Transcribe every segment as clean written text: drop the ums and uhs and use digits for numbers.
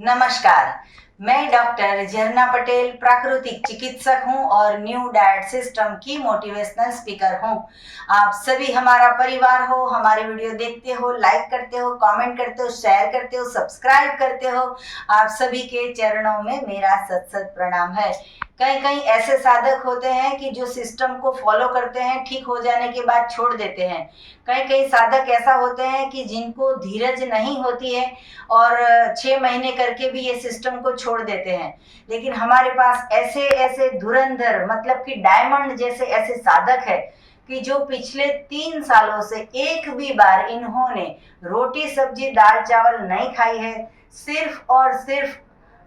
नमस्कार। मैं डॉक्टर झरना पटेल प्राकृतिक चिकित्सक हूं और न्यू डाइट सिस्टम की मोटिवेशनल स्पीकर हूं। आप सभी हमारा परिवार हो, हमारे वीडियो देखते हो, लाइक करते हो, कमेंट करते हो, शेयर करते हो, सब्सक्राइब करते हो। आप सभी के चरणों में मेरा सत सत प्रणाम है। कई कई ऐसे साधक होते हैं कि जो सिस्टम को फॉलो करते हैं, ठीक हो जाने के बाद छोड़ देते हैं। कई कई साधक ऐसा होते हैं कि जिनको धीरज नहीं होती है और 6 महीने करके भी ये सिस्टम को छोड़ देते हैं। लेकिन हमारे पास ऐसे ऐसे धुरंधर मतलब कि डायमंड जैसे ऐसे साधक है कि जो पिछले 3 सालों से एक भी बार इन्होंने रोटी सब्जी दाल चावल नहीं खाई है। सिर्फ और सिर्फ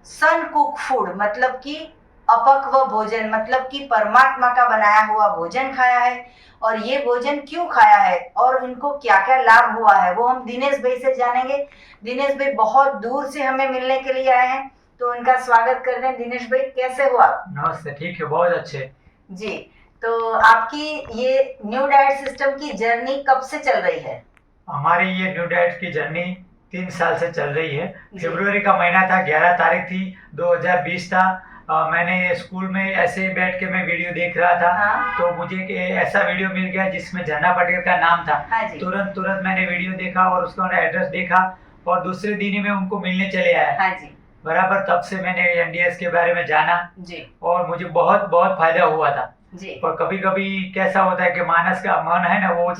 सन कुक फूड मतलब कि अपक्व भोजन मतलब कि परमात्मा का बनाया हुआ भोजन खाया है। और ये भोजन क्यों खाया है और इनको क्या क्या लाभ हुआ है वो हम दिनेश भाई से जानेंगे। दिनेश भाई बहुत दूर से हमें मिलने के लिए आए हैं, तो इनका स्वागत करते हैं। दिनेश भाई, कैसे हो आप? नमस्ते, ठीक है, बहुत अच्छे जी। तो आपकी ये न्यू डाइट सिस्टम की जर्नी कब से चल रही है? हमारी ये न्यू डाइट की जर्नी 3 साल से चल रही है। फरवरी का महीना था, 11 तारीख थी, 2020 था। मैंने स्कूल में ऐसे बैठ के मैं वीडियो देख रहा था। हाँ। तो मुझे ऐसा वीडियो मिल गया जिसमें झरना पटेल का नाम था। हाँ जी। तुरंत मैंने वीडियो देखा और उसका एड्रेस देखा और दूसरे दिन ही मैं उनको मिलने चले आया। हाँ जी। बराबर, तब से मैंने एनडीएस के बारे में जाना जी। और मुझे बहुत बहुत फायदा हुआ था जी। और कभी कभी कैसा होता है कि मानस का मन है ना, वो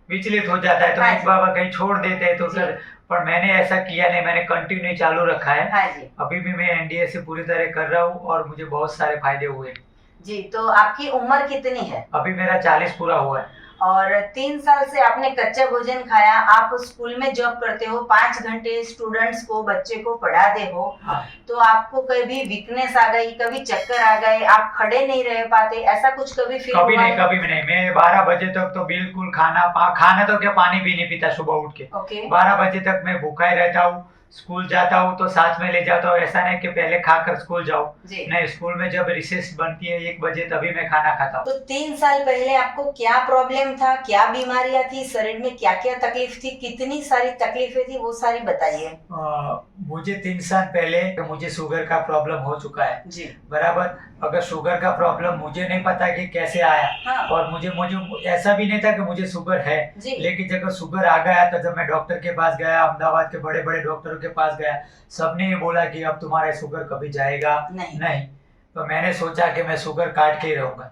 विचलित हो जाता है तो एक बाबा कहीं छोड़ देते हैं तो सर, पर मैंने ऐसा किया नहीं, मैंने कंटिन्यू चालू रखा है। हाँ जी। अभी भी मैं एनडीए से पूरी तरह कर रहा हूँ और मुझे बहुत सारे फायदे हुए। जी। तो आपकी उम्र कितनी है? अभी मेरा 40 पूरा हुआ है। और 3 साल से आपने कच्चा भोजन खाया। आप स्कूल में जॉब करते हो, 5 घंटे स्टूडेंट्स को, बच्चे को पढ़ाते हो। हाँ। तो आपको कभी वीकनेस आ गई, कभी चक्कर आ गए, आप खड़े नहीं रह पाते, ऐसा कुछ कभी फील हुआ? कभी नहीं। मैं 12 बजे तक तो बिल्कुल खाना तो क्या, पानी भी नहीं पीता सुबह उठ के। ओके। 12 बजे तक मैं भूखा ही रहता हूँ। स्कूल जाता हूँ तो साथ में ले जाता हूँ, ऐसा नहीं कि पहले खाकर स्कूल जाऊँ। नहीं, स्कूल में जब रिसेस बनती है 1 बजे तभी मैं खाना खाता हूँ। तो 3 साल पहले आपको क्या प्रॉब्लम था, क्या बीमारियां थी, शरीर में क्या क्या तकलीफ थी, कितनी सारी तकलीफें थी, वो सारी बताइए। मुझे 3 साल पहले मुझे शुगर का प्रॉब्लम हो चुका है जी। बराबर। अगर शुगर का प्रॉब्लम मुझे नहीं पता कि कैसे आया। हाँ। और मुझे ऐसा भी नहीं था कि मुझे शुगर है। लेकिन जब शुगर आ गया तो जब मैं डॉक्टर के पास गया, अहमदाबाद के बड़े बड़े डॉक्टरों के पास गया, सबने ये बोला कि अब तुम्हारा शुगर कभी जाएगा नहीं। तो मैंने सोचा कि मैं शुगर काट के ही रहूंगा।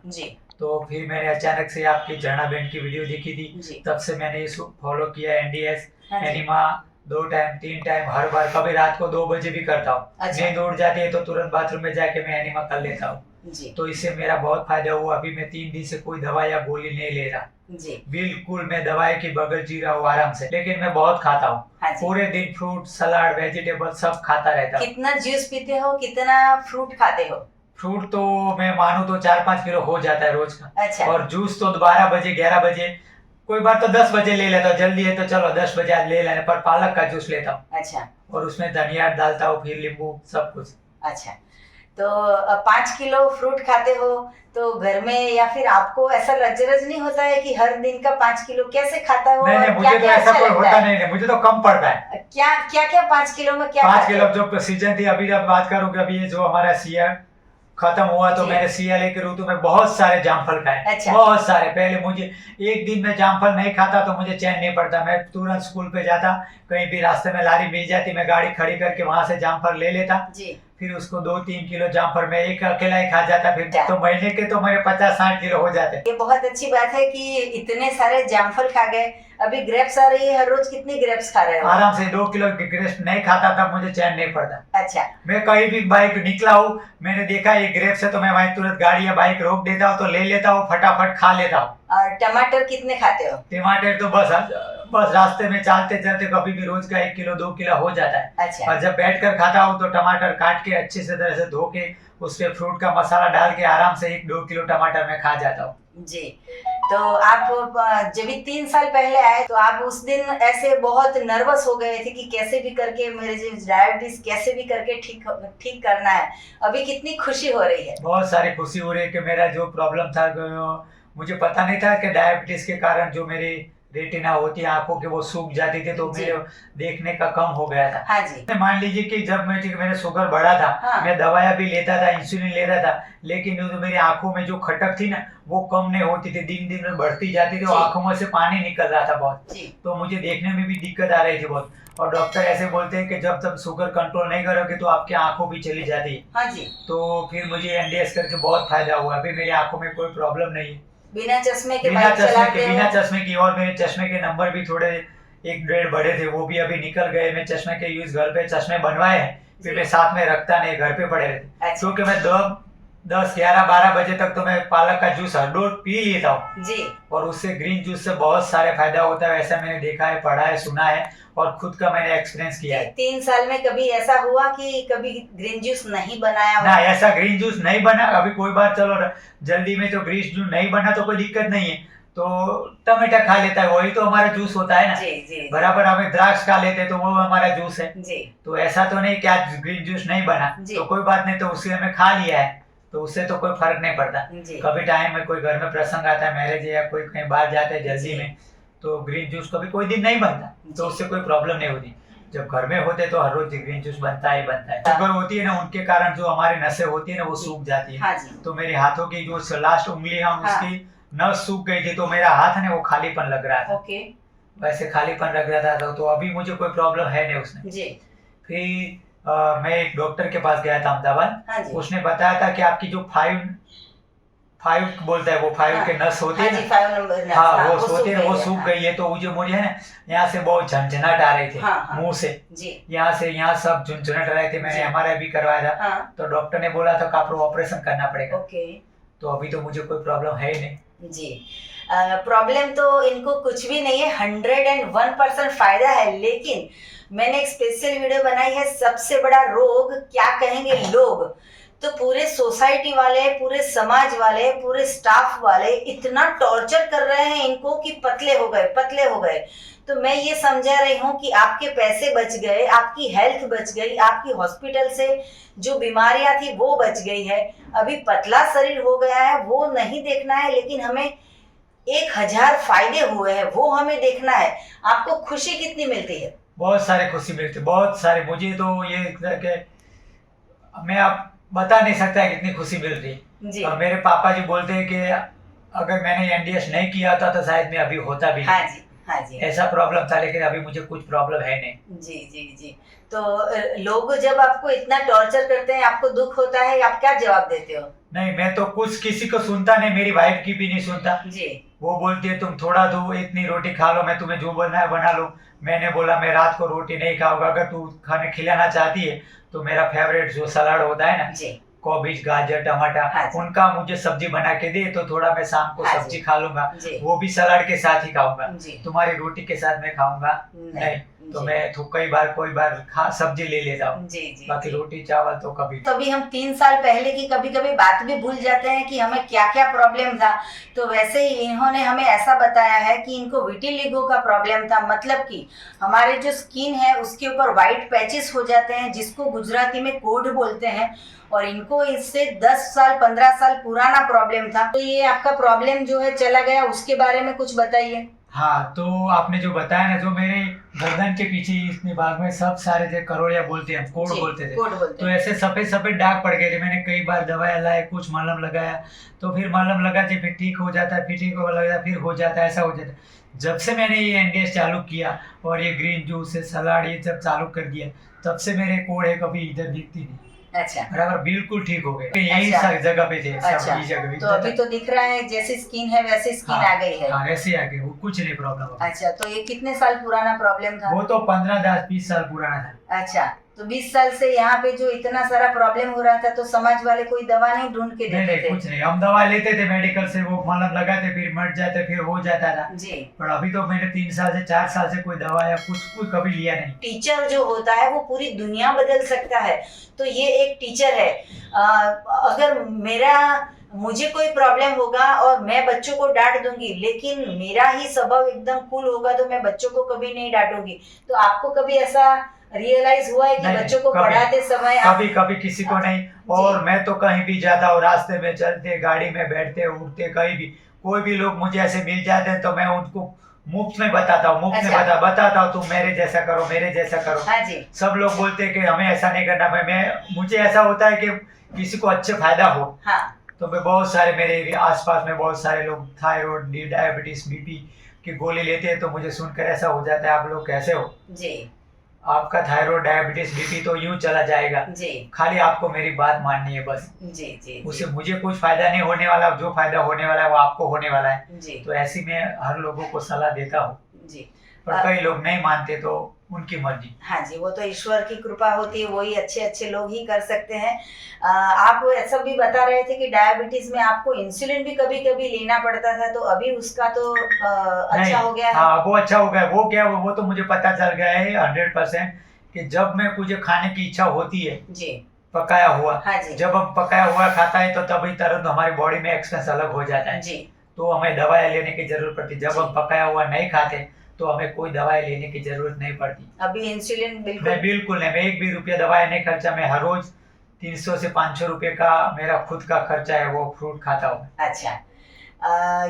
तो फिर मैंने अचानक से आपकी झरना बहन की वीडियो देखी थी, तब से मैंने फॉलो किया एनडीएस एनिमा 2 टाइम 3 टाइम, हर बार। कभी रात को 2 बजे भी करता हूँ। नींद उड़ जाती है तो तुरंत बाथरूम में जाके मैं एनिमा कर लेता हूँ। तो इससे मेरा बहुत फायदा हुआ। अभी मैं 3 दिन से कोई दवा या गोली नहीं ले रहा जी। बिल्कुल मैं दवाई के बगैर जी रहा हूँ आराम से। लेकिन मैं बहुत खाता हूँ। पूरे दिन फ्रूट सलाद वेजिटेबल सब खाता रहता हूँ। कितना जूस पीते हो, कितना फ्रूट खाते हो? फ्रूट तो मैं मानू तो 4-5 किलो हो जाता है रोज का। अच्छा। और जूस तो 12 बजे 11 बजे, कोई बार तो 10 बजे ले लेता हूँ, जल्दी है तो चलो 10 बजे आज ले लेने पर पालक का जूस लेता हूँ। अच्छा। और उसमें धनिया डालता हूँ, फिर नींबू, सब कुछ। अच्छा। तो 5 किलो फ्रूट खाते हो तो घर में या फिर आपको ऐसा रज नहीं होता है कि हर दिन का 5 किलो कैसे खाता हो? नहीं, मुझे तो ऐसा कोई होता नहीं, मुझे तो कम पड़ता है। क्या 5 किलो में क्या? 5 किलो जो सीजन थी, अभी जब बात करूँ अभी ये जो हमारा सिया खत्म हुआ तो मैंने सियाले के ऋतु में बहुत सारे जामफल खाए। अच्छा। बहुत सारे। पहले मुझे एक दिन में जामफल नहीं खाता तो मुझे चैन नहीं पड़ता। मैं तुरंत स्कूल पे जाता, कहीं भी रास्ते में लारी मिल जाती, मैं गाड़ी खड़ी करके वहां से जामफल ले लेता जी। फिर उसको 2-3 किलो जामफल मैं एक अकेला ही खा जाता। फिर तो महीने के तो मेरे 50-60 किलो हो जाते। ये बहुत अच्छी बात है कि इतने सारे जामफल खा गए। अभी ग्रेप्स आ रही है, हर रोज कितनी ग्रेप्स खा रहे हो? आराम से 2 किलो ग्रेप्स नहीं खाता तब मुझे चैन नहीं पड़ता। अच्छा। मैं कहीं भी बाइक निकला हूँ, मैंने देखा ये ग्रेप्स है तो मैं वहीं तुरंत गाड़ी या बाइक रोक देता हूँ, तो ले लेता हूँ, फटाफट खा लेता हूँ। और टमाटर कितने खाते हो? टमाटर तो बस रास्ते में चलते चलते कभी भी रोज का 1 किलो 2 किलो हो जाता है। अच्छा। और जब बैठ कर खाता हूँ तो टमाटर काट के अच्छे से तरह से धो के उसपे फ्रूट का मसाला डाल के आराम से 1-2 किलो टमाटर में खा जाता हूँ जी। तो आप जब 3 साल पहले आए तो आप उस दिन ऐसे बहुत नर्वस हो गए थे कि कैसे भी करके मेरे डायबिटीज कैसे भी करके ठीक करना है। अभी कितनी खुशी हो रही है? बहुत सारी खुशी हो रही है कि मेरा जो प्रॉब्लम था मुझे पता नहीं था कि डायबिटीज के कारण जो मेरे रेटिना होती है आंखों की, वो सूख जाती थी, तो जी। मेरे देखने का कम हो गया था। हाँ जी। मान लीजिए कि जब मेरे शुगर बढ़ा था, हाँ। मैं दवाइयाँ भी लेता था, इंसुलिन लेता था, लेकिन वो जो मेरी आंखों में जो खटक थी ना, वो कम नहीं होती थी, दिन दिन में बढ़ती जाती थी, और जी। आंखों में से पानी निकल रहा था बहुत। जी। तो मुझे देखने में भी दिक्कत आ रही थी बहुत। और डॉक्टर ऐसे बोलते हैं कि जब तक शुगर कंट्रोल नहीं करोगे तो आपकी आंखों भी चली जाती है। हाँ जी। तो फिर मुझे एनडीएस करके बहुत फायदा हुआ, अभी मेरी आंखों में कोई प्रॉब्लम नहीं है। बिना चश्मे के बिना बाइक चश्मे चलाते के, हो? बिना चश्मे की, और मेरे चश्मे के नंबर भी थोड़े 1-1.5 बढ़े थे, वो भी अभी निकल गए। मैं चश्मे के यूज घर पे चश्मे बनवाए हैं, फिर जी। मैं साथ में रखता नहीं, घर पे पड़े रहते, अच्छा। क्योंकि मैं 10, 11, 12 बजे तक तो मैं पालक का जूस हर रोज पी लेता हूँ, जी। और उससे ग्रीन जूस से बहुत सारे फायदा होता है, ऐसा मैंने देखा है, पढ़ा है, सुना है, और खुद का मैंने एक्सपीरियंस किया है। 3 साल में कभी ऐसा हुआ कि कभी ग्रीन जूस नहीं बनाया हो? ना, ऐसा ग्रीन जूस नहीं बना अभी कोई बार। चलो जल्दी में तो ग्रीन जूस नहीं बना तो कोई दिक्कत नहीं है, तो टमाटर खा लेता है, वही तो हमारा जूस होता है ना। जी जी। बराबर हमें द्राक्ष खा लेते तो वो हमारा जूस है। जी। तो ऐसा तो नहीं कि आज ग्रीन जूस नहीं बना जी। तो कोई बात नहीं, तो उसे हमें खा लिया है, तो उससे तो कोई फर्क नहीं पड़ता। जी। कभी टाइम में कोई घर में प्रसंग आता है, मैरिज या कोई कहीं बाहर जाते हैं जल्दी जी। में, तो ग्रीन जूस कभी कोई दिन नहीं बनता, जी। तो उससे कोई प्रॉब्लम नहीं होती। जब घर में होते तो हर रोज ग्रीन जूस बनता ही बनता है। शुगर होती है ना, उनके कारण जो हमारी नसें होती है ना, वो सूख जाती है। हाँ जी। तो मेरे हाथों की जो लास्ट उंगली है उसकी नस सूख गई थी, तो मेरा हाथ है ना वो खालीपन लग रहा था। ओके। वैसे खालीपन लग रहा था, तो अभी मुझे कोई प्रॉब्लम है नहीं उसमें। जी। फिर मैं एक डॉक्टर के पास गया था अहमदाबाद। हाँ जी। उसने बताया था कि आपकी जो 5 बोलता है, वो 5 के नस होती है हाँ ना, जी, 5 नंबर नस, हाँ, हाँ, वो होती है, वो सूख गई है। तो मुझे है ना यहाँ से बहुत झंझनाट आ रही थी, हाँ। मुंह से, जी। यहाँ से यहाँ सब झंझनाट रहे थे। मैंने जी। एमआरआई भी करवाया था, हाँ। तो डॉक्टर ने बोला था कि आपको ऑपरेशन करना पड़ेगा। ओके। तो अभी तो मुझे कोई प्रॉब्लम है ही नहीं। जी। प्रॉब्लम तो इनको कुछ भी नहीं है, 101% फायदा है। लेकिन मैंने एक स्पेशल वीडियो बनाई है, सबसे बड़ा रोग क्या कहेंगे लोग, तो पूरे सोसाइटी वाले, पूरे समाज वाले, पूरे स्टाफ वाले इतना टॉर्चर कर रहे हैं इनको कि पतले हो गए, पतले हो गए। तो मैं ये समझा रही हूँ कि आपके पैसे बच गए, आपकी हेल्थ बच गई, आपकी हॉस्पिटल से जो बीमारियां थी वो बच गई है। अभी पतला शरीर हो गया है वो नहीं देखना है, लेकिन हमें 1000 फायदे हुए हैं वो हमें देखना है। आपको खुशी कितनी मिलती है? बहुत सारे खुशी मिलती, बहुत सारे। मुझे तो ये मैं आप बता नहीं सकता कितनी खुशी मिल रही जी। और मेरे पापा जी बोलते हैं कि अगर मैंने एनडीएस नहीं किया होता तो शायद मैं अभी होता भी नहीं। हाँ जी, हाँ जी। ऐसा प्रॉब्लम था, लेकिन अभी मुझे कुछ प्रॉब्लम है नहीं। जी जी जी। तो लोग जब आपको इतना टॉर्चर करते हैं, आपको दुख होता है, आप क्या जवाब देते हो? नहीं, मैं तो कुछ किसी को सुनता नहीं, मेरी वाइफ की भी नहीं सुनता जी। वो बोलती है तुम थोड़ा दो, इतनी रोटी खा लो, मैं तुम्हें जो बनना है बना लो। मैंने बोला मैं रात को रोटी नहीं खाऊंगा, अगर तू खाने खिलाना चाहती है तो मेरा फेवरेट जो सलाद होता है ना, जी। कोबीज, गाजर, टमाटर, हाँ जी। उनका मुझे सब्जी बना के दे तो थोड़ा मैं शाम को हाँ सब्जी जी। खा लूंगा, जी। वो भी सलाद के साथ ही खाऊंगा। जी। तुम्हारी रोटी के साथ मैं खाऊंगा नहीं। तो जी। मैं तो कोई बार सब्जी ले लेता हूँ, जी जी। बाकी जी। रोटी चावल तो कभी। तभी हम 3 साल पहले की कभी कभी बात भी भूल जाते हैं कि हमें क्या क्या प्रॉब्लम था। तो वैसे ही इन्होंने हमें ऐसा बताया है कि इनको विटिलिगो का प्रॉब्लम था, मतलब कि हमारे जो स्किन है उसके ऊपर वाइट पैचेस हो जाते हैं, जिसको गुजराती में कोढ़ बोलते हैं। और इनको इससे 10 साल 15 साल पुराना प्रॉब्लम था। तो ये आपका प्रॉब्लम जो है चला गया, उसके बारे में कुछ बताइए। हाँ, तो आपने जो बताया ना, जो मेरे गर्दन के पीछे इतने भाग में सब सारे थे, करोड़िया बोलते हैं, कोढ़ बोलते थे, तो ऐसे सफेद सफेद दाग पड़ गए थे। मैंने कई बार दवाई लाए, कुछ मलहम लगाया, तो फिर मलहम लगाते फिर ठीक हो जाता है, फिर ठीक हो लगा फिर हो जाता है, ऐसा हो जाता है। जब से मैंने ये एनडीएस चालू किया और ये ग्रीन जूस सलाद ये सब चालू कर दिया, तब से मेरे कोढ़े कभी इधर दिखती नहीं। अच्छा। बराबर बिल्कुल ठीक हो गए। यही अच्छा। जगह पे थे, अच्छा। सब जगह। तो अभी तो दिख रहा है जैसी स्किन है वैसी स्किन हाँ, आ गई है। हाँ, वैसे आ गई, वो कुछ नहीं प्रॉब्लम। अच्छा, तो ये कितने साल पुराना प्रॉब्लम था? वो तो 15-20 साल पुराना था। अच्छा, तो 20 साल से यहाँ पे जो इतना सारा प्रॉब्लम हो रहा था, तो समाज वाले कोई दवा नहीं ढूंढ के देते थे? कुछ नहीं, हम दवा लेते थे मेडिकल से, वो मलहम लगाते फिर मट जाते फिर हो जाता था जी। पर अभी तो मैंने 3 साल से 4 साल से कोई दवा या कुछ कभी लिया नहीं। टीचर जो होता है वो पूरी दुनिया बदल सकता है, तो ये एक टीचर है। अगर मुझे कोई प्रॉब्लम होगा और मैं बच्चों को डांट दूंगी, लेकिन मेरा ही स्वभाव एकदम कूल होगा तो मैं बच्चों को कभी नहीं डांटूंगी। तो आपको कभी ऐसा रियलाइज हुआ है कि बच्चों को पढ़ाते समय कभी किसी को नहीं। और मैं तो कहीं भी जाता हूँ, रास्ते में चलते, गाड़ी में बैठते उठते, कहीं भी कोई भी लोग मुझे ऐसे मिल जाते हैं तो मैं उनको मुफ्त में बताता हूँ, मुफ्त में अच्छा। बताता हूँ, तुम मेरे जैसा करो, मेरे जैसा करो। हाँ जी। सब लोग बोलते हैं कि हमें ऐसा नहीं करना। मैं मुझे ऐसा होता है कि किसी को अच्छे फायदा हो। हाँ तो मैं बहुत सारे मेरे आसपास में बहुत सारे लोग थायराइड, डायबिटीज, बीपी की गोली लेते हैं, तो मुझे सुनकर ऐसा हो जाता है आप लोग कैसे हो जी आपका थायराइड, डायबिटीज, बीपी तो यूं चला जाएगा। जी खाली आपको मेरी बात माननी है बस। जी जी उससे मुझे कुछ फायदा नहीं होने वाला, जो फायदा होने वाला है वो आपको होने वाला है। जी तो ऐसी मैं हर लोगों को सलाह देता हूँ, जी। पर कई लोग नहीं मानते, तो उनकी मर्जी। हाँ जी, वो तो ईश्वर की कृपा होती है, वही अच्छे अच्छे लोग ही कर सकते हैं। आप ऐसा भी बता रहे थे कि डायबिटीज में आपको इंसुलिन भी कभी कभी लेना पड़ता था, तो अभी उसका तो अच्छा हो गया है। हाँ, वो अच्छा हो गया। वो क्या, वो तो मुझे पता चल गया है 100% कि जब मैं मुझे खाने की इच्छा होती है जी पकाया हुआ, हाँ जी जब हम पकाया हुआ खाता है तो तभी तुरंत हमारी बॉडी में एक्सपेंस अलग हो जाता है, जी तो हमें दवाई लेने की जरूरत पड़ती। जब जी। हम पकाया हुआ नहीं खाते तो हमें कोई दवाई लेने की जरूरत नहीं पड़ती। अभी इंसुलिन मैं बिल्कुल बिल्कुल नहीं, मैं एक भी रुपया दवाई नहीं खर्चा। मैं हर रोज 300 से 500 रुपए का मेरा खुद का खर्चा है, वो फ्रूट खाता हूँ। अच्छा।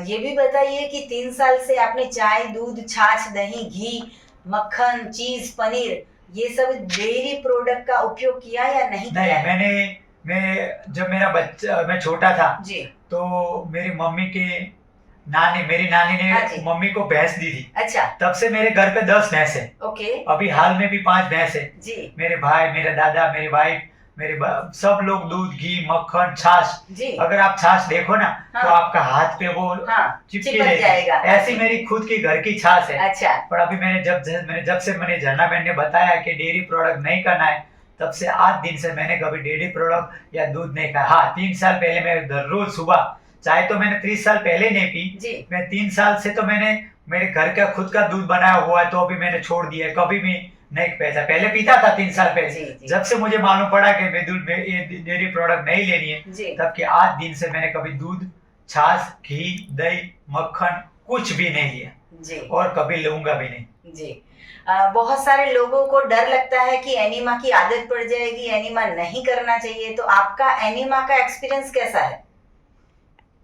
ये भी बताइए कि 3 साल से आपने चाय, दूध, छाछ, दही, घी, मक्खन, चीज, पनीर, ये सब डेयरी प्रोडक्ट का उपयोग किया या नहीं किया है? मैं जब मेरा बच्चा, मैं छोटा था जी तो मेरी मेरी नानी हाँ ने जी। मम्मी को भैंस दी थी। अच्छा तब से मेरे घर पे 10 भैंस है। ओके अभी हाल में भी 5 भैंस है। जी मेरे भाई, मेरे दादा, मेरी वाइफ, सब लोग दूध, घी, मक्खन, छाछ। जी अगर आप छाछ देखो ना तो हाँ आपका हाथ पे वो हाँ चिपके चिपक रहती है। जाएगा। ऐसी मेरी खुद की घर की छाछ है। अच्छा पर अभी जब से मैंने झरना बहन ने बताया कि डेयरी प्रोडक्ट नहीं करना है, तब से आज दिन से मैंने कभी डेयरी प्रोडक्ट या दूध नहीं खाया। हाँ, 3 साल पहले मैं रोज सुबह, चाय तो मैंने 30 साल पहले नहीं पी। जी मैं 3 साल से तो मैंने मेरे घर का खुद का दूध बनाया हुआ है, तो अभी मैंने छोड़ दिया है। कभी भी नहीं पैसा, पहले पीता था 3 साल पहले। जी जी जब से मुझे मालूम पड़ा कि मैं दूध में ये डेयरी प्रोडक्ट नहीं लेनी है, जी तब के आज दिन से मैंने कभी दूध, छाछ, घी, दही, मक्खन कुछ भी नहीं लिया जी और कभी लूंगा भी नहीं। जी। बहुत सारे लोगों को डर लगता है कि एनीमा की आदत पड़ जाएगी, एनीमा नहीं करना चाहिए, तो आपका एनीमा का एक्सपीरियंस कैसा है?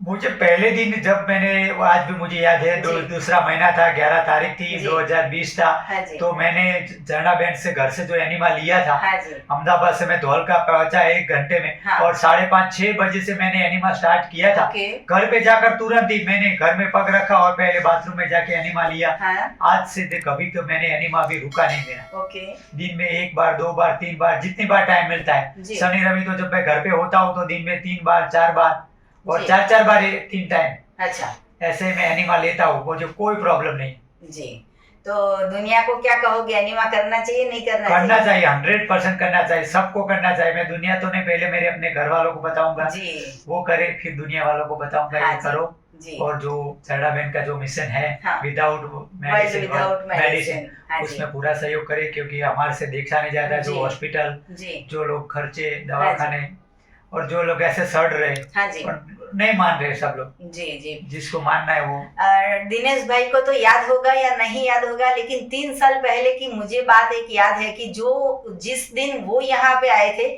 मुझे पहले दिन जब मैंने, वो आज भी मुझे याद है, जी। दूसरा महीना था, 11 तारीख थी, जी। 2020 था। हाँ जी तो मैंने झरना बैंड से घर से जो एनिमा लिया था, हाँ जी अहमदाबाद से मैं धौलका पहुंचा 1 घंटे में। हाँ। और 5:30-6 बजे से मैंने एनिमा स्टार्ट किया था। ओके घर पे जाकर तुरंत ही मैंने घर में पग रखा और पहले बाथरूम में जाके एनिमा लिया। हाँ आज से कभी तो मैंने एनिमा भी रुका नहीं मेरा। ओके दिन में 1 बार, 2 बार, 3 बार, जितनी बार टाइम मिलता है। जी। शनि रवि तो जब मैं घर पे होता हूँ तो दिन में 3 बार, 4 बार और जी। 4 बार 3 टाइम अच्छा ऐसे मैं एनिमा लेता हूँ, मुझे कोई प्रॉब्लम नहीं। जी। तो दुनिया को क्या कहोगे, एनीमा करना चाहिए नहीं करना करना चाहिए? चाहिए, 100% करना चाहिए, सबको करना चाहिए। मैं दुनिया तो नहीं, पहले मेरे अपने घर वालों को बताऊंगा, जी वो करे, फिर दुनिया वालों को बताऊंगा हाँ ये जी। करो। जी और जो सरड़ा बहन का जो मिशन है, हाँ। विदाउट विदाउट मेडिसिन, मेडिसिन हाँ जी उसमें पूरा सहयोग करे, क्योंकि हमारे से देखा नहीं जाता। जो जी। हॉस्पिटल, जी जो लोग खर्चे, दवाखाने, और जो लोग ऐसे सड़ रहे, हाँ जी और नहीं मान रहे सब लोग। जी जी। जिसको मानना है वो। दिनेश भाई को तो याद होगा या नहीं याद होगा, लेकिन 3 साल पहले की मुझे बात एक याद है कि जिस दिन वो यहाँ पे आए थे,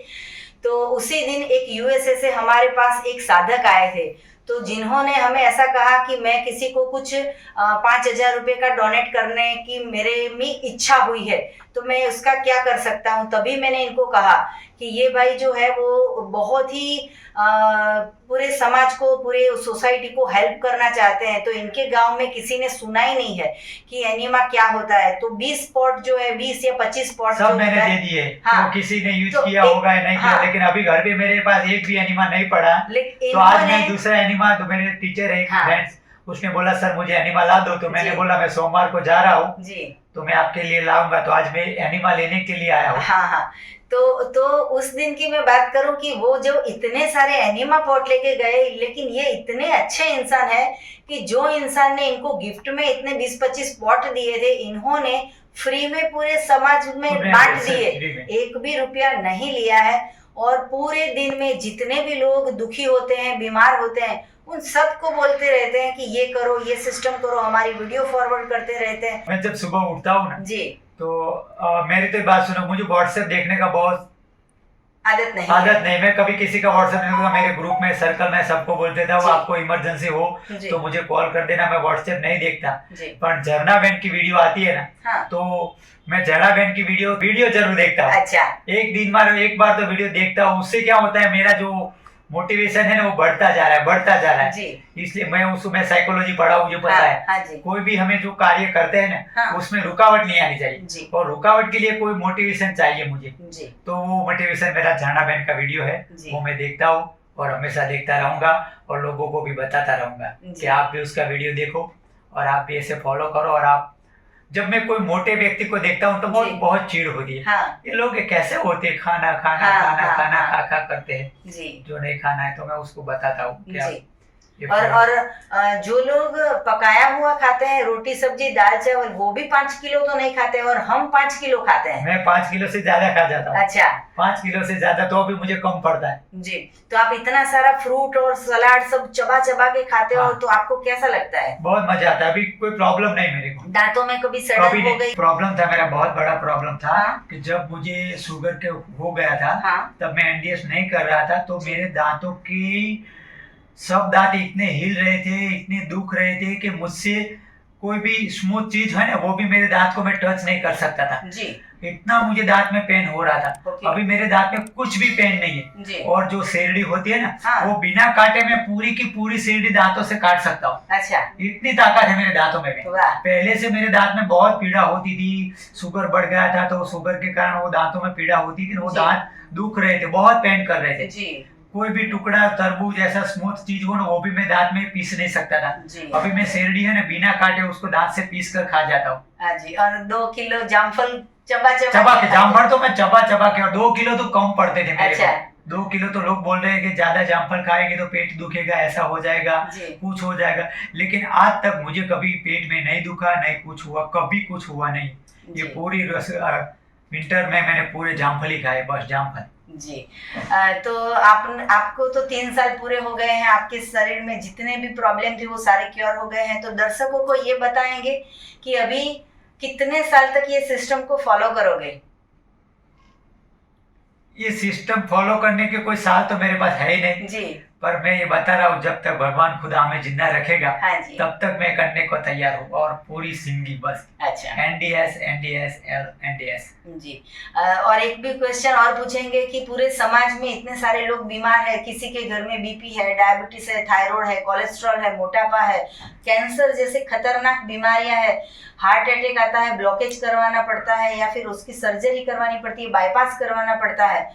तो उसी दिन एक यूएसए से हमारे पास एक साधक आए थे, तो जिन्होंने हमें ऐसा कहा कि मैं किसी को कुछ 5,000 रुपये का डोनेट करने की मेरे में इच्छा हुई है, तो मैं उसका क्या कर सकता हूँ। तभी मैंने इनको कहा कि ये भाई जो है वो बहुत ही पूरे समाज को, पूरे सोसाइटी को हेल्प करना चाहते हैं, तो इनके गांव में किसी ने सुना ही नहीं है कि एनीमा क्या होता है। तो 20 स्पॉट जो है, 20 या 25 स्पॉट सब मैंने दे दिए। हाँ। तो किसी ने यूज तो किया होगा या नहीं किया, हाँ। लेकिन अभी घर पे मेरे पास एक भी एनिमा नहीं पड़ा। लेकिन तो आज मैं दूसरा एनिमा, तो मेरे टीचर है हाँ। फ्रेंड्स, उसने बोला सर मुझे एनिमा ला दो, तो मैंने जी। बोला मैं सोमवार को जा रहा हूँ, जी तो मैं आपके लिए लाऊंगा। तो आज मैं एनिमा लेने के लिए आया हूँ। हाँ हाँ। तो उस दिन की मैं बात करूं कि वो जो इतने सारे एनिमा पॉट लेके गए, लेकिन ये इतने अच्छे इंसान है कि जो इंसान ने इनको गिफ्ट में इतने 20-25 पॉट दिए थे, इन्होंने फ्री में पूरे समाज में बांट दिए, एक भी रुपया नहीं लिया है। और पूरे दिन में जितने भी लोग दुखी होते हैं, बीमार होते हैं, उन सबको बोलते रहते हैं कि ये करो, ये सिस्टम करो, हमारी वीडियो फॉरवर्ड करते रहते हैं। मैं जब सुबह उठता हूँ ना, जी तो मेरी तो बात सुनो, मुझे व्हाट्सएप देखने का बहुत आदत नहीं। मैं कभी किसी का व्हाट्सएप नहीं करता, मेरे ग्रुप में सर्कल में सबको बोल देता हूँ जी। आपको इमरजेंसी हो जी। तो मुझे कॉल कर देना, मैं व्हाट्सएप नहीं देखता। जी। पर झरना बहन की वीडियो आती है ना, हाँ। तो मैं झरना बहन की वीडियो जरूर देखता हूँ। अच्छा। एक बार तो वीडियो देखता हूँ, उससे क्या होता है मेरा जो मोटिवेशन है ना वो बढ़ता जा रहा है जी। इसलिए मैं उसमें साइकोलॉजी पढ़ा हूँ, मुझे पता हाँ, है। हाँ जी। कोई भी हमें जो कार्य करते हैं ना, हाँ। उसमें रुकावट नहीं आनी चाहिए जी। और रुकावट के लिए कोई मोटिवेशन चाहिए मुझे। जी। तो वो मोटिवेशन मेरा झरना बहन का वीडियो है, वो मैं देखता हूँ और हमेशा देखता रहूंगा और लोगों को भी बताता रहूंगा कि आप भी उसका वीडियो देखो और आप भी ऐसे फॉलो करो। और आप, जब मैं कोई मोटे व्यक्ति को देखता हूँ तो बहुत चिढ़ होती है। हाँ। ये लोग कैसे होते हैं, खाना खा करते हैं जी। जो नहीं खाना है, तो मैं उसको बताता हूँ कि आप और जो लोग पकाया हुआ खाते हैं, रोटी सब्जी दाल चावल, वो भी 5 किलो तो नहीं खाते और हम 5 किलो खाते हैं। मैं 5 किलो से ज्यादा खा जाता हूँ। अच्छा। 5 किलो से ज्यादा तो अभी मुझे कम पड़ता है। जी। तो आप इतना सारा फ्रूट और सलाद सब चबा के खाते हो, तो आपको कैसा लगता है? बहुत मजा आता है। अभी कोई प्रॉब्लम नहीं मेरे को, दांतों में कभी सड़न हो गई? प्रॉब्लम था, मेरा बहुत बड़ा प्रॉब्लम था। हाँ? कि जब मुझे शुगर के हो गया था, हाँ? तब मैं एनडीएस नहीं कर रहा था, तो मेरे दांतों की सब दांत इतने हिल रहे थे, इतने दुख रहे थे कि मुझसे कोई भी स्मूथ चीज है ना, वो भी मेरे दांत को मैं टच नहीं कर सकता था। जी। इतना मुझे दांत में पेन हो रहा था। अभी मेरे दांत में कुछ भी पेन नहीं है। जी। और जो शेरडी होती है ना, हाँ। वो बिना काटे में पूरी की पूरी शेरडी दांतों से काट सकता हूँ। अच्छा। इतनी ताकत है मेरे दांतों में भी। पहले से मेरे दांत में बहुत पीड़ा होती थी, शुगर बढ़ गया था, तो शुगर के कारण वो दांतों में पीड़ा होती थी, वो दांत दुख रहे थे, बहुत पेन कर रहे थे। जी। कोई भी टुकड़ा तरबूज ऐसा स्मूथ चीज हो ना, वो भी मैं दांत में पीस नहीं सकता था। अभी मैं शेरडी है ना, बिना काटे उसको दांत से पीस कर खा जाता हूँ। जी। और 2 किलो जामफल चबा के जामफल तो मैं चबा के, और 2 किलो तो कम पड़ते थे मेरे को। 2 किलो तो लोग बोल रहे हैं कि ज्यादा जामफल खाएंगे तो पेट दुखेगा, ऐसा हो जाएगा, कुछ हो जाएगा। लेकिन आज तक मुझे कभी पेट में नहीं दुखा, नहीं कुछ हुआ, कभी कुछ हुआ नहीं। ये पूरी विंटर में मैंने पूरे जामफल ही खाए, बस जामफल। जी। तो आपको तो 3 साल पूरे हो गए हैं, आपके शरीर में जितने भी प्रॉब्लम थे वो सारे क्योर हो गए हैं। तो दर्शकों को ये बताएंगे कि अभी कितने साल तक ये सिस्टम को फॉलो करोगे? ये सिस्टम फॉलो करने के कोई साल तो मेरे पास है ही नहीं जी। पर मैं ये बता रहा हूँ, जब तक भगवान खुदा हमें जिंदा रखेगा, हाँ जी। तब तक मैं करने को तैयार हूँ। और पूरी जिंदगी बस। अच्छा। एनडीएस जी। और एक भी क्वेश्चन और पूछेंगे कि पूरे समाज में इतने सारे लोग बीमार है, किसी के घर में बीपी है, डायबिटीज है, थायराइड है, कोलेस्ट्रॉल है, मोटापा है, कैंसर जैसे खतरनाक बीमारियां है, हार्ट अटैक आता है, ब्लॉकेज करवाना पड़ता है या फिर उसकी सर्जरी करवानी पड़ती है, बाईपास करवाना पड़ता है।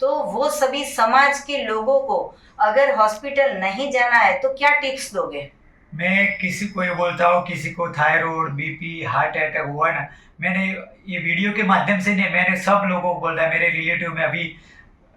तो वो सभी समाज के लोगों को अगर हॉस्पिटल नहीं जाना है तो क्या टिप्स दोगे? मैं किसी को ये बोलता हूँ, किसी को थायराइड, बीपी, हार्ट अटैक हुआ ना, मैंने ये वीडियो के माध्यम से नहीं, मैंने सब लोगों को बोला है। मेरे रिलेटिव में अभी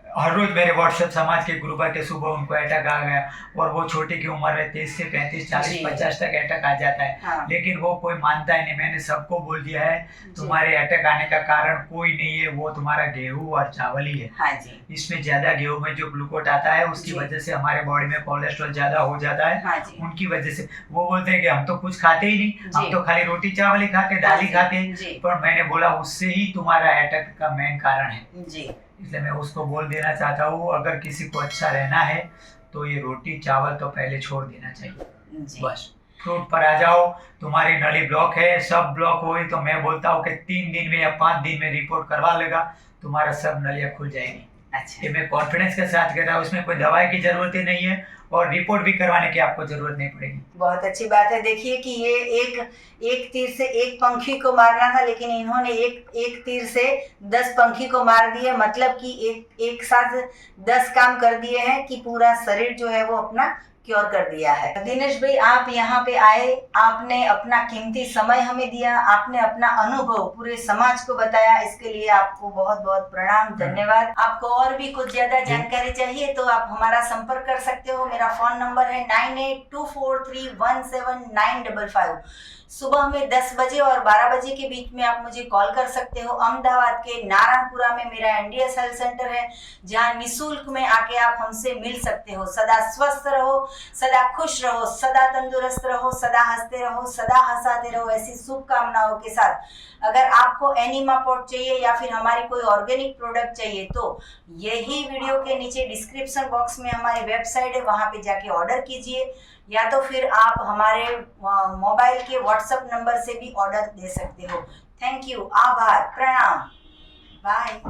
हर रोज मेरे व्हाट्सएप समाज के ग्रुप के सुबह उनको अटैक आ गया, और वो छोटे की उम्र में 30 से 35, 40, 50 तक अटैक आ जाता है। हाँ। लेकिन वो कोई मानता ही नहीं। मैंने सबको बोल दिया है, तुम्हारे अटैक आने का कारण कोई नहीं है, वो तुम्हारा गेहूं और चावल ही है। हाँ जी। इसमें ज्यादा गेहूं में जो ग्लूकोज आता है, उसकी वजह से हमारे बॉडी में कोलेस्ट्रॉल ज्यादा हो जाता है। हाँ जी। उनकी वजह से वो बोलते हैं कि हम तो कुछ खाते ही नहीं, हम तो खाली रोटी चावल ही खाते, दाल ही खाते। पर मैंने बोला उससे ही तुम्हारा अटैक का मेन कारण है जी। इसलिए मैं उसको बोल देना चाहता हूँ, अगर किसी को अच्छा रहना है तो ये रोटी चावल तो पहले छोड़ देना चाहिए जी। बस फ्रूट पर आ जाओ। तुम्हारी नली ब्लॉक है, सब ब्लॉक हुई तो मैं बोलता हूँ कि 3 दिन में या 5 दिन में रिपोर्ट करवा लेगा, तुम्हारा सब नलियाँ खुल जाएगी। अच्छा। ये मैं कॉन्फिडेंस के साथ कह रहा हूँ, इसमें कोई दवाई की जरूरत ही नहीं है और रिपोर्ट भी करवाने की आपको जरूरत नहीं पड़ेगी। बहुत अच्छी बात है। देखिए कि ये एक तीर से एक पंखी को मारना था, लेकिन इन्होंने एक तीर से 10 पंखी को मार दिए। मतलब कि एक साथ 10 काम कर दिए हैं कि पूरा शरीर जो है वो अपना क्योर कर दिया है। दिनेश भाई, आप यहाँ पे आए, आपने अपना कीमती समय हमें दिया, आपने अपना अनुभव पूरे समाज को बताया, इसके लिए आपको बहुत बहुत प्रणाम, धन्यवाद। आपको और भी कुछ ज्यादा जानकारी चाहिए तो आप हमारा संपर्क कर सकते हो। मेरा फोन नंबर है 9824317955। सुबह में 10 बजे और 12 बजे के बीच में आप मुझे कॉल कर सकते हो। अहमदाबाद के नारायणपुरा में मेरा एनडीएस हेल्थ सेंटर है, जहां निःशुल्क में आके आप हमसे मिल सकते हो। सदा स्वस्थ रहो, सदा खुश रहो, सदा तंदुरुस्त रहो, सदा हंसते रहो, सदा हंसाते रहो, ऐसी शुभकामनाओं के साथ। अगर आपको एनिमा पॉट चाहिए या फिर हमारी कोई ऑर्गेनिक प्रोडक्ट चाहिए तो यही वीडियो के नीचे डिस्क्रिप्शन बॉक्स में हमारी वेबसाइट है, वहां पे जाके ऑर्डर कीजिए, या तो फिर आप हमारे मोबाइल के व्हाट्सएप नंबर से भी ऑर्डर दे सकते हो। थैंक यू, आभार, प्रणाम, बाय।